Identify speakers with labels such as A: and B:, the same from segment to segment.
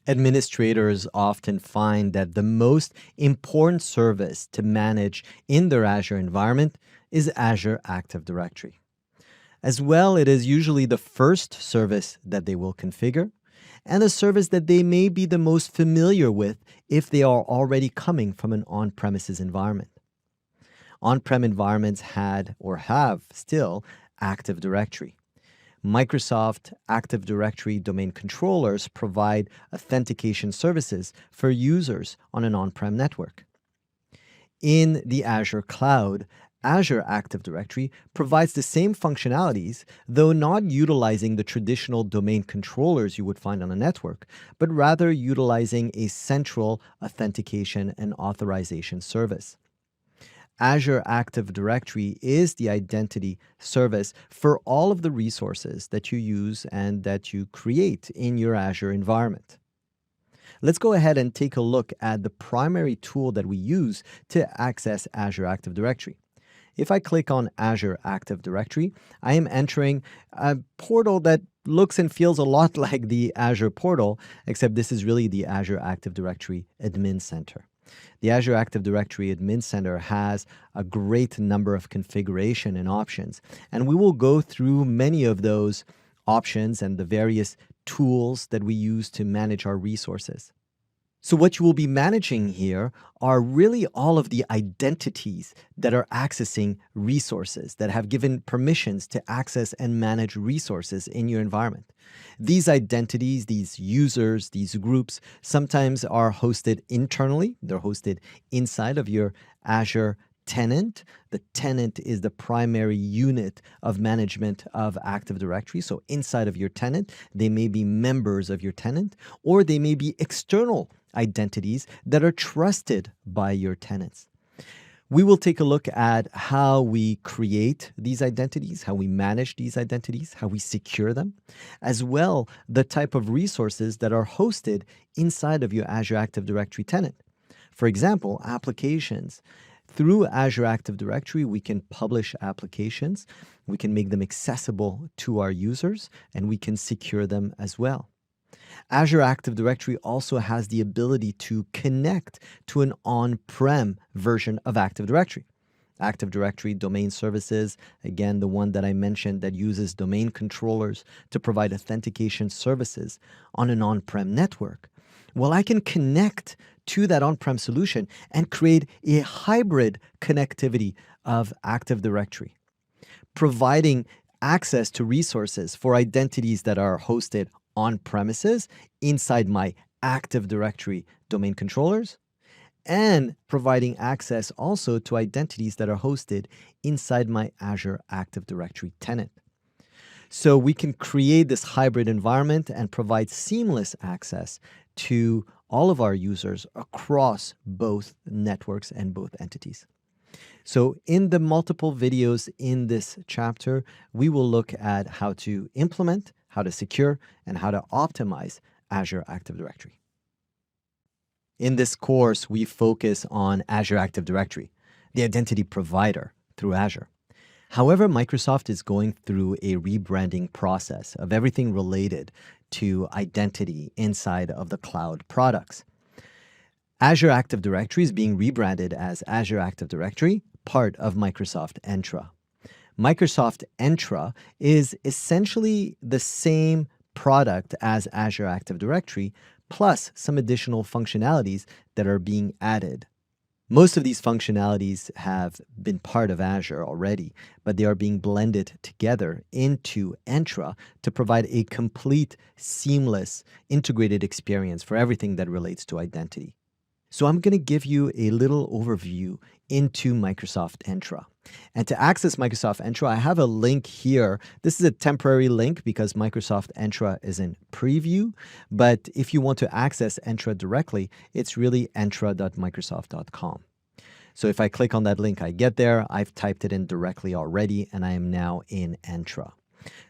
A: Administrators often find that the most important service to manage in their Azure environment is Azure Active Directory. As well, it is usually the first service that they will configure and a service that they may be the most familiar with if they are already coming from an on-premises environment. On-prem environments had or have still Active Directory. Microsoft Active Directory domain controllers provide authentication services for users on an on-prem network. In the Azure cloud, Azure Active Directory provides the same functionalities, though not utilizing the traditional domain controllers you would find on a network, but rather utilizing a central authentication and authorization service. Azure Active Directory is the identity service for all of the resources that you use and that you create in your Azure environment. Let's go ahead and take a look at the primary tool that we use to access Azure Active Directory. If I click on Azure Active Directory, I am entering a portal that looks and feels a lot like the Azure portal, except this is really the Azure Active Directory Admin Center. The Azure Active Directory Admin Center has a great number of configuration and options, and we will go through many of those options and the various tools that we use to manage our resources. So what you will be managing here are really all of the identities that are accessing resources, that have given permissions to access and manage resources in your environment. These identities, these users, these groups, sometimes are hosted internally. They're hosted inside of your Azure tenant. The tenant is the primary unit of management of Active Directory. So inside of your tenant, they may be members of your tenant, or they may be external identities that are trusted by your tenants. We will take a look at how we create these identities, how we manage these identities, how we secure them, as well the type of resources that are hosted inside of your Azure Active Directory tenant. For example, applications. Through Azure Active Directory, we can publish applications, we can make them accessible to our users, and we can secure them as well. Azure Active Directory also has the ability to connect to an on-prem version of Active Directory. Active Directory Domain Services, again, the one that I mentioned that uses domain controllers to provide authentication services on an on-prem network. Well, I can connect to that on-prem solution and create a hybrid connectivity of Active Directory, providing access to resources for identities that are hosted on premises inside my Active Directory domain controllers, and providing access also to identities that are hosted inside my Azure Active Directory tenant. So we can create this hybrid environment and provide seamless access to all of our users across both networks and both entities. So in the multiple videos in this chapter, we will look at how to implement, how to secure, and how to optimize Azure Active Directory. In this course, we focus on Azure Active Directory, the identity provider through Azure. However, Microsoft is going through a rebranding process of everything related to identity inside of the cloud products. Azure Active Directory is being rebranded as Azure Active Directory, part of Microsoft Entra. Microsoft Entra is essentially the same product as Azure Active Directory, plus some additional functionalities that are being added. Most of these functionalities have been part of Azure already, but they are being blended together into Entra to provide a complete, seamless, integrated experience for everything that relates to identity. So I'm going to give you a little overview into Microsoft Entra. And to access Microsoft Entra, I have a link here. This is a temporary link because Microsoft Entra is in preview. But if you want to access Entra directly, it's really entra.microsoft.com. So if I click on that link, I get there. I've typed it in directly already, and I am now in Entra.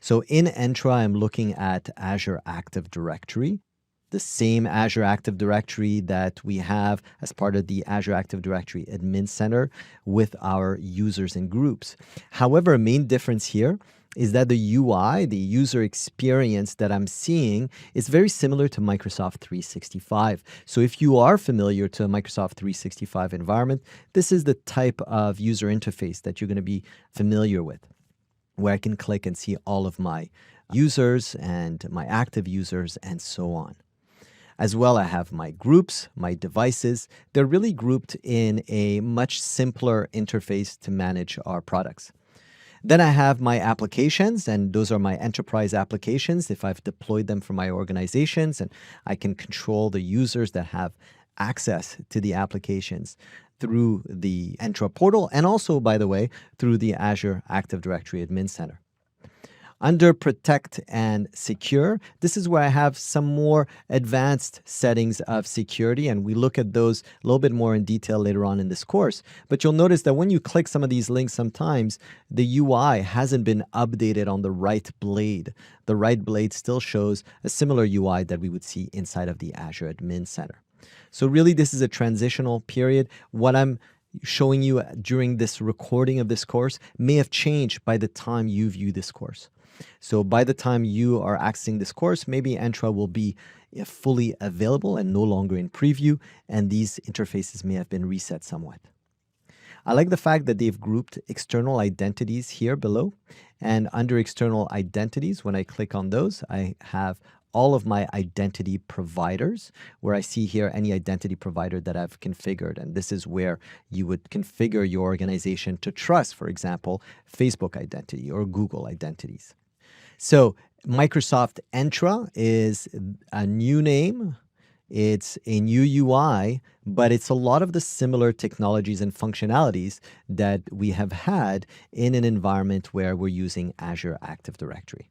A: So in Entra, I'm looking at Azure Active Directory, the same Azure Active Directory that we have as part of the Azure Active Directory Admin Center with our users and groups. However, a main difference here is that the UI, the user experience that I'm seeing, is very similar to Microsoft 365. So if you are familiar to a Microsoft 365 environment, this is the type of user interface that you're going to be familiar with, where I can click and see all of my users and my active users and so on. As well, I have my groups, my devices. They're really grouped in a much simpler interface to manage our products. Then I have my applications, and those are my enterprise applications if I've deployed them for my organizations, and I can control the users that have access to the applications through the Entra portal, and also, by the way, through the Azure Active Directory Admin Center. Under Protect and Secure, this is where I have some more advanced settings of security, and we look at those a little bit more in detail later on in this course. But you'll notice that when you click some of these links, sometimes the UI hasn't been updated on the right blade. The right blade still shows a similar UI that we would see inside of the Azure Admin Center. So really, this is a transitional period. What I'm showing you during this recording of this course may have changed by the time you view this course. So by the time you are accessing this course, maybe Entra will be fully available and no longer in preview, and these interfaces may have been reset somewhat. I like the fact that they've grouped external identities here below, and under external identities, when I click on those, I have all of my identity providers, where I see here any identity provider that I've configured. And this is where you would configure your organization to trust, for example, Facebook identity or Google identities. So Microsoft Entra is a new name. It's a new UI, but it's a lot of the similar technologies and functionalities that we have had in an environment where we're using Azure Active Directory.